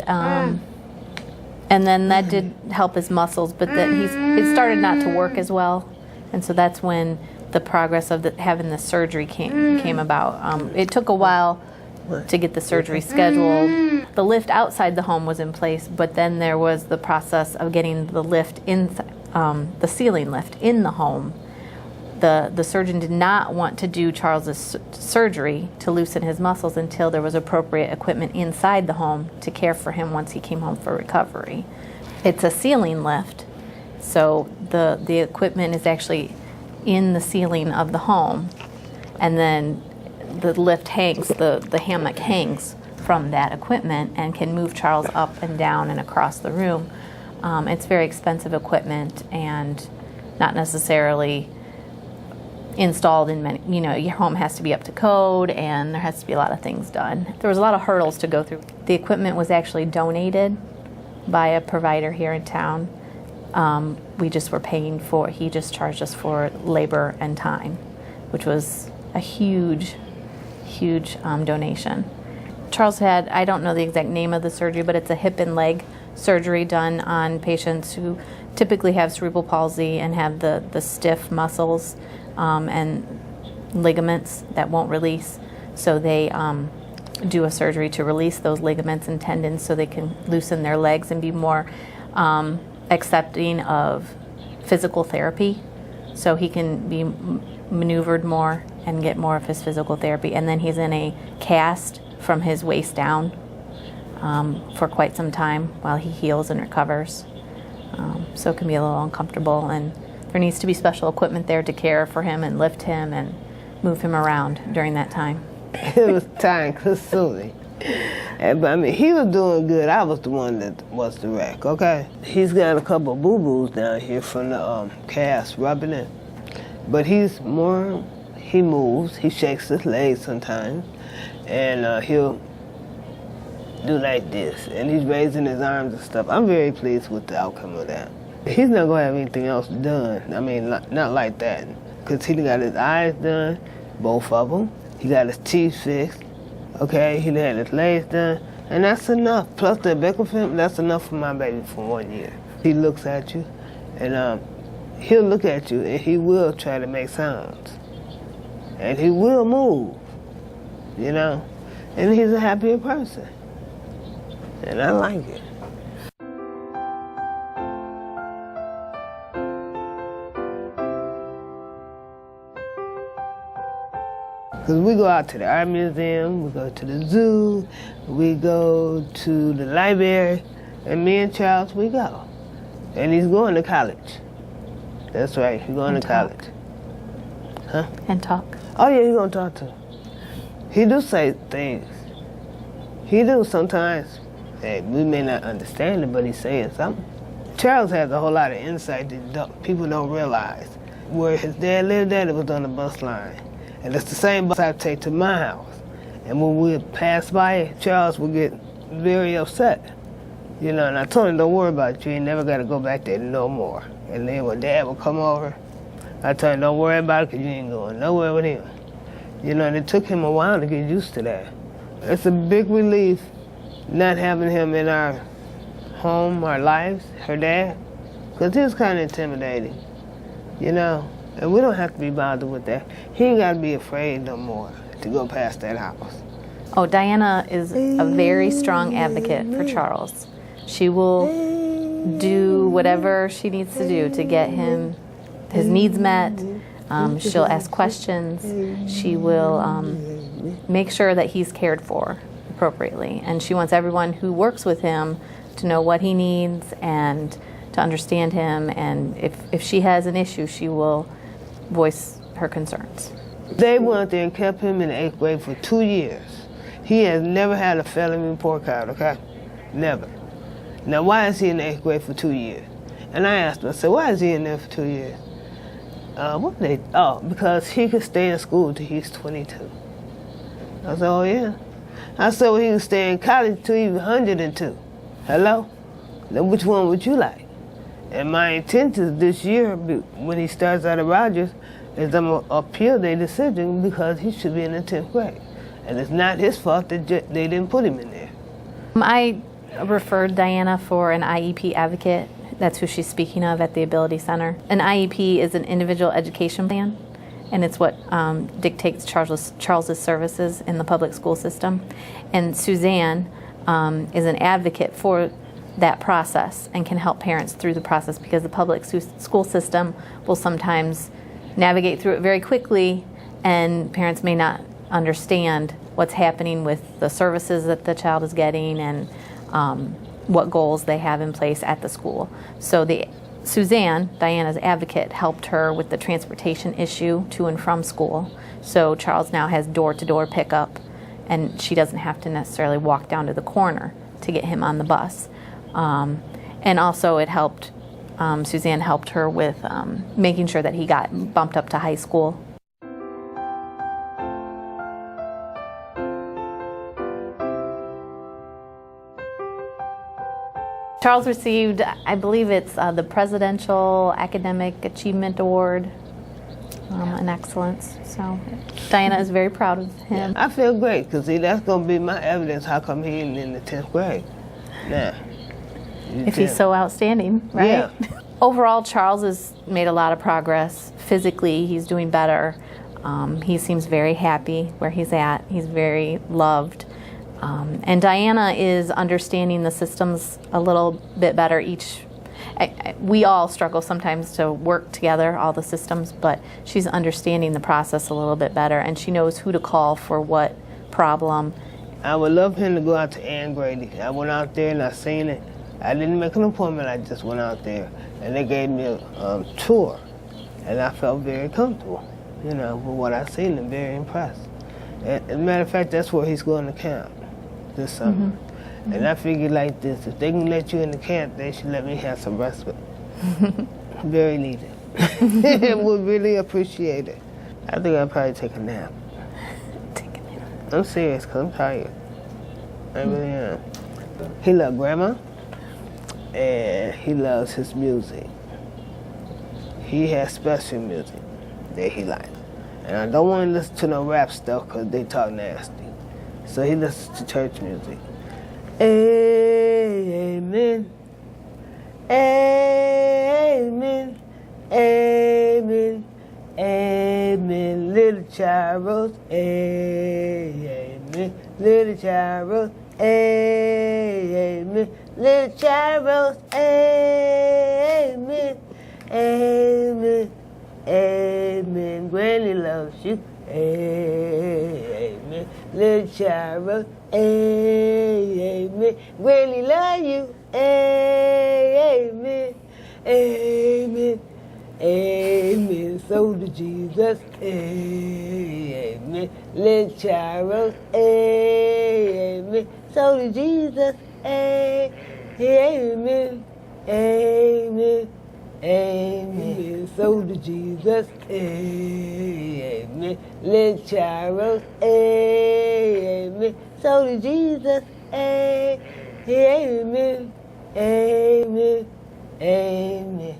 and then that did help his muscles, but then it started not to work as well, and so that's when the progress of having the surgery came about. It took a while to get the surgery scheduled. The lift outside the home was in place, but then there was the process of getting the lift in, the ceiling lift in the home. The surgeon did not want to do Charles's surgery to loosen his muscles until there was appropriate equipment inside the home to care for him once he came home for recovery. It's a ceiling lift, so the equipment is actually in the ceiling of the home, and then the lift hangs, the hammock hangs from that equipment and can move Charles up and down and across the room. It's very expensive equipment and not necessarily installed in many, your home has to be up to code and there has to be a lot of things done. There was a lot of hurdles to go through. The equipment was actually donated by a provider here in town. We just were paying for, he just charged us for labor and time, which was a huge donation. Charles had, I don't know the exact name of the surgery, but it's a hip and leg surgery done on patients who typically have cerebral palsy and have the stiff muscles and ligaments that won't release. So they do a surgery to release those ligaments and tendons so they can loosen their legs and be more accepting of physical therapy. So he can be maneuvered more and get more of his physical therapy. And then he's in a cast from his waist down for quite some time while he heals and recovers. So it can be a little uncomfortable, and there needs to be special equipment there to care for him and lift him and move him around during that time. It was time consuming. But I mean, he was doing good. I was the one that was the wreck, okay? He's got a couple of boo-boos down here from the cast rubbing it. But he moves, he shakes his legs sometimes, and he'll do like this, and he's raising his arms and stuff. I'm very pleased with the outcome of that. He's not going to have anything else done. I mean, not like that, because he got his eyes done, both of them. He got his teeth fixed, okay? He had his legs done, and that's enough. Plus the buccal film, that's enough for my baby for 1 year. He looks at you, and he'll look at you, and he will try to make sounds. And he will move, and he's a happier person. And I like it. Because we go out to the art museum, we go to the zoo, we go to the library, and me and Charles, we go. And he's going to college. That's right, he's going to college. Huh? And talk. Oh yeah, he's going to talk to him. He do say things. He do sometimes. Hey, we may not understand it, but he's saying something. Charles has a whole lot of insight that people don't realize. Where his dad lived at, it was on the bus line. And it's the same bus I take to my house. And when we pass by it, Charles would get very upset. And I told him, don't worry about it, you ain't never got to go back there no more. And then when Dad would come over, I told him, don't worry about it, because you ain't going nowhere with him. And it took him a while to get used to that. It's a big relief not having him in our home, our lives, her dad, because he was kind of intimidating, and we don't have to be bothered with that. He ain't got to be afraid no more to go past that house. Oh, Diana is a very strong advocate for Charles. She will do whatever she needs to do to get him his needs met. She'll ask questions. She will make sure that he's cared for appropriately. And she wants everyone who works with him to know what he needs and to understand him. And if she has an issue, she will voice her concerns. They went there and kept him in the 8th grade for 2 years. He has never had a felony report card, okay? Never. Now, why is he in the 8th grade for 2 years? And I asked him, I said, why is he in there for 2 years? Because he could stay in school till he's 22. I said, oh yeah? I said, well, he can stay in college till he's 102. Hello? Now, which one would you like? And my intent is this year, when he starts out at Rogers, is I'm going to appeal their decision because he should be in the 10th grade. And it's not his fault that they didn't put him in there. I referred Diana for an IEP advocate. That's who she's speaking of at the Ability Center. An IEP is an individual education plan, and it's what dictates Charles's services in the public school system. And Suzanne is an advocate for that process and can help parents through the process, because the public school system will sometimes navigate through it very quickly, and parents may not understand what's happening with the services that the child is getting and what goals they have in place at the school. So Suzanne, Diana's advocate, helped her with the transportation issue to and from school. So Charles now has door-to-door pickup, and she doesn't have to necessarily walk down to the corner to get him on the bus. And also it helped, Suzanne helped her with making sure that he got bumped up to high school. Charles received, I believe it's the Presidential Academic Achievement Award in excellence. So Diana is very proud of him. I feel great, because that's going to be my evidence how come he ain't in the 10th grade. Now, if he's so outstanding, right? Yeah. Overall, Charles has made a lot of progress. Physically, he's doing better. He seems very happy where he's at. He's very loved. And Diana is understanding the systems a little bit better we all struggle sometimes to work together, all the systems, but she's understanding the process a little bit better, and she knows who to call for what problem. I would love him to go out to Ann Grady. I went out there and I seen it. I didn't make an appointment, I just went out there, and they gave me a tour, and I felt very comfortable, with what I seen, and very impressed. And as a matter of fact, that's where he's going to camp this summer. Mm-hmm. And I figured like this, if they can let you in the camp, they should let me have some respite. Very needed. Would really appreciate it. I think I'll probably take a nap. Take a nap. I'm serious, because I'm tired. I really am. He loves grandma, and he loves his music. He has special music that he likes. And I don't want to listen to no rap stuff, because they talk nasty. So he listens to church music. Amen. Amen. Amen. Amen. Little child rose. Amen. Little child rose. Amen. Little child rose. Amen. Amen. Amen. Granny loves you. Amen. Little child rose. Amen. Granny love you. Amen. Amen. Amen. So to Jesus. Amen. Little child rose. Amen. So to Jesus. Amen. Amen. Amen. So to Jesus. Amen. Little child rose. Amen. So to Jesus. Amen. Amen. Amen.